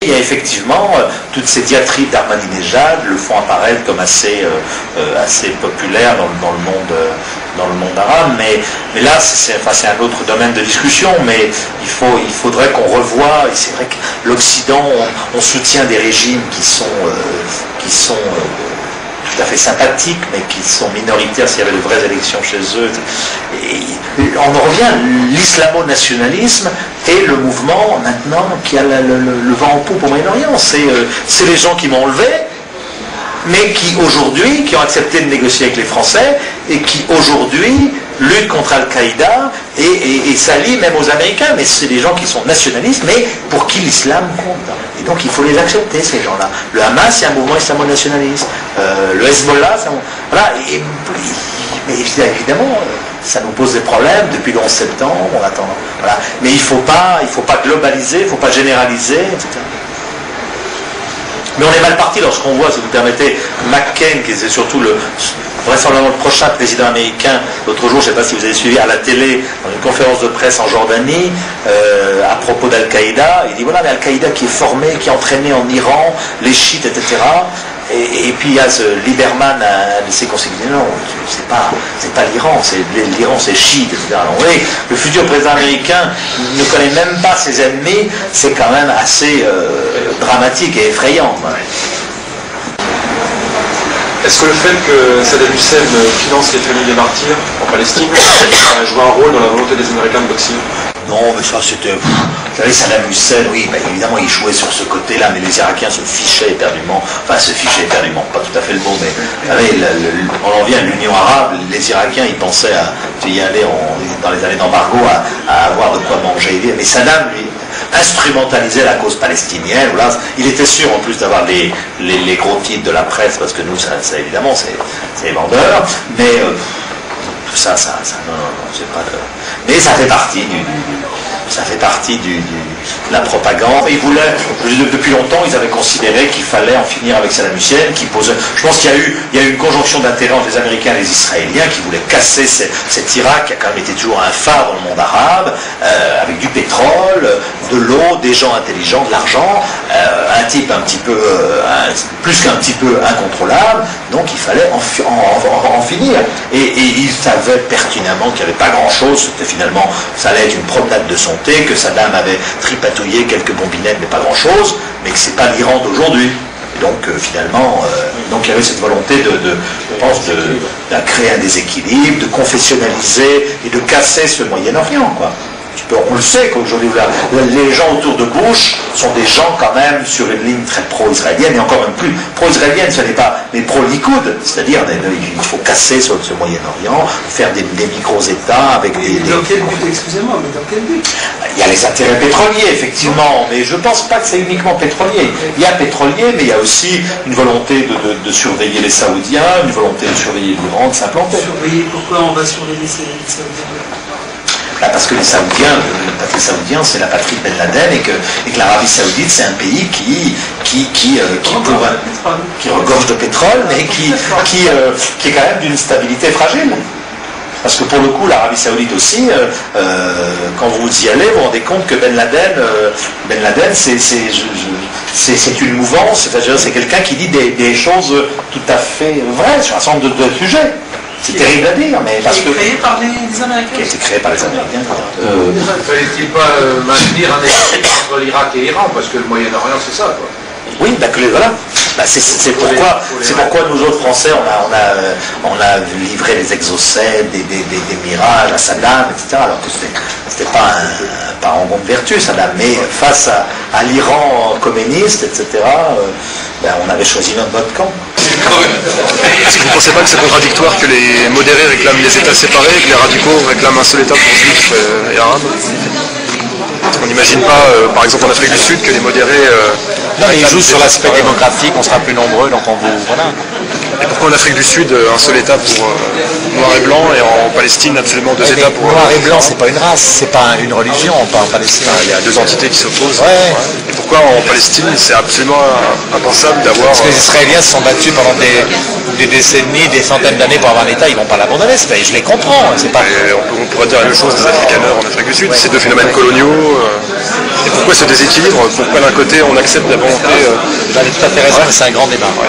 Il y a effectivement toutes ces diatribes d'Ahmadinejad le font apparaître comme assez populaire dans le monde arabe, mais là c'est un autre domaine de discussion, mais il faudrait qu'on revoie, et c'est vrai que l'Occident, on soutient des régimes qui sont tout à fait sympathiques, mais qui sont minoritaires s'il y avait de vraies élections chez eux. Et on en revient, l'islamo-nationalisme est le mouvement maintenant qui a le vent en poupe au Moyen-Orient. C'est les gens qui m'ont enlevé, mais qui aujourd'hui, qui ont accepté de négocier avec les Français, et qui aujourd'hui luttent contre Al-Qaïda et s'allient même aux Américains, mais c'est des gens qui sont nationalistes, mais pour qui l'islam compte. Et donc il faut les accepter, ces gens-là. Le Hamas, c'est un mouvement islamo-nationaliste. Le Hezbollah, c'est un... Voilà. Mais évidemment, ça nous pose des problèmes depuis le 11 septembre, on attend. Voilà. Mais il ne faut pas globaliser, il ne faut pas généraliser, etc. Mais on est mal parti lorsqu'on voit, si vous permettez, McCain, qui est surtout vraisemblablement le prochain président américain. L'autre jour, je ne sais pas si vous avez suivi à la télé, dans une conférence de presse en Jordanie, à propos d'Al-Qaïda, il dit voilà, mais Al-Qaïda qui est formé, qui est entraîné en Iran, les chiites, etc. Et puis il y a ce Lieberman, un de ses conseillers, qui dit non, c'est pas l'Iran, l'Iran c'est chiite, etc. Alors, vous voyez, le futur président américain ne connaît même pas ses ennemis, c'est quand même assez dramatique et effrayant. Est-ce que le fait que Saddam Hussein finance les familles des martyrs en Palestine a joué un rôle dans la volonté des Américains de bloquer? Non, mais ça c'était... Vous savez, Saddam Hussein, oui, évidemment il jouait sur ce côté-là, mais les Irakiens se fichaient éperdument, pas tout à fait le mot, mais vous savez, on en vient à l'Union arabe, les Irakiens ils pensaient à y aller dans les années d'embargo, à avoir de quoi manger. Mais Saddam, lui, instrumentalisait la cause palestinienne. Là, il était sûr en plus d'avoir les gros titres de la presse, parce que nous, ça évidemment, c'est vendeur, mais tout ça, non, c'est pas de... Mais ça fait partie de la propagande. Ils voulaient, depuis longtemps, ils avaient considéré qu'il fallait en finir avec Saddam Hussein, je pense qu'il y a eu une conjonction d'intérêts entre les Américains et les Israéliens qui voulaient casser cet Irak qui a quand même été toujours un phare dans le monde arabe, avec du pétrole, de l'eau, des gens intelligents, de l'argent, un type un petit peu, plus qu'un petit peu incontrôlable, donc il fallait en finir. Et ils savaient pertinemment qu'il n'y avait pas grand-chose, c'était finalement, ça allait être une promenade de santé, que Saddam avait tripatouillé quelques bombinettes, mais pas grand-chose, mais que c'est pas l'Iran d'aujourd'hui. Et donc finalement, il y avait cette volonté je pense, de créer un déséquilibre, de confessionnaliser et de casser ce Moyen-Orient, quoi. On le sait qu'aujourd'hui, les gens autour de Bush sont des gens quand même sur une ligne très pro-israélienne, et encore même plus pro-israélienne, ce n'est pas, mais pro-Likoud, c'est-à-dire il faut casser ce Moyen-Orient, faire des micro-États avec des... Dans quel but, excusez-moi, mais dans quel but? Il y a les intérêts pétroliers, effectivement, mais je ne pense pas que c'est uniquement pétrolier. Il y a pétrolier, mais il y a aussi une volonté de surveiller les Saoudiens, une volonté de surveiller l'Iran, de s'implanter. Surveiller, pourquoi on va surveiller les Saoudiens? Parce que les Saoudiens, c'est la patrie de Ben Laden, et que l'Arabie Saoudite, c'est un pays qui regorge de pétrole, mais qui est quand même d'une stabilité fragile. Parce que pour le coup, l'Arabie Saoudite aussi, quand vous y allez, vous vous rendez compte que Ben Laden, c'est une mouvance, c'est quelqu'un qui dit des choses tout à fait vraies sur un certain nombre de sujets. C'est terrible à dire, mais parce que... Créé par les Américains. Qui a été créé par les Américains. Fallait-il pas maintenir un équilibre entre l'Irak et l'Iran, parce que le Moyen-Orient, c'est ça, quoi. Oui, voilà. C'est pourquoi nous autres Français, on a livré des exocètes, des mirages à Saddam, etc. Alors que c'était pas un parangon de vertu, Saddam, mais face à l'Iran communiste, etc., on avait choisi notre camp. Est-ce que vous ne pensez pas que c'est contradictoire que les modérés réclament des États séparés et que les radicaux réclament un seul État pour juifs et arabes? On n'imagine pas, par exemple en Afrique du Sud, que les modérés... non, mais ils jouent sur l'aspect démographique, on sera plus nombreux, donc on vous... Voilà. Et pourquoi en Afrique du Sud, un seul État pour noir et blanc, et en Palestine, absolument deux États pour... Noir et blanc, c'est pas une race, c'est pas une religion, pas en Palestine. Il y a deux entités qui s'opposent. Ouais. Et pourquoi en Palestine, c'est absolument impensable d'avoir... Parce que les Israéliens se sont battus pendant des décennies, des centaines d'années pour avoir un État, ils vont pas l'abandonner, je les comprends. C'est pas... on pourrait dire la même chose des Afrikaners en Afrique du Sud, ces deux phénomènes coloniaux... Pourquoi ce déséquilibre? Pourquoi d'un côté on accepte la volonté Vous avez tout à fait raison, mais c'est un grand débat. Ouais.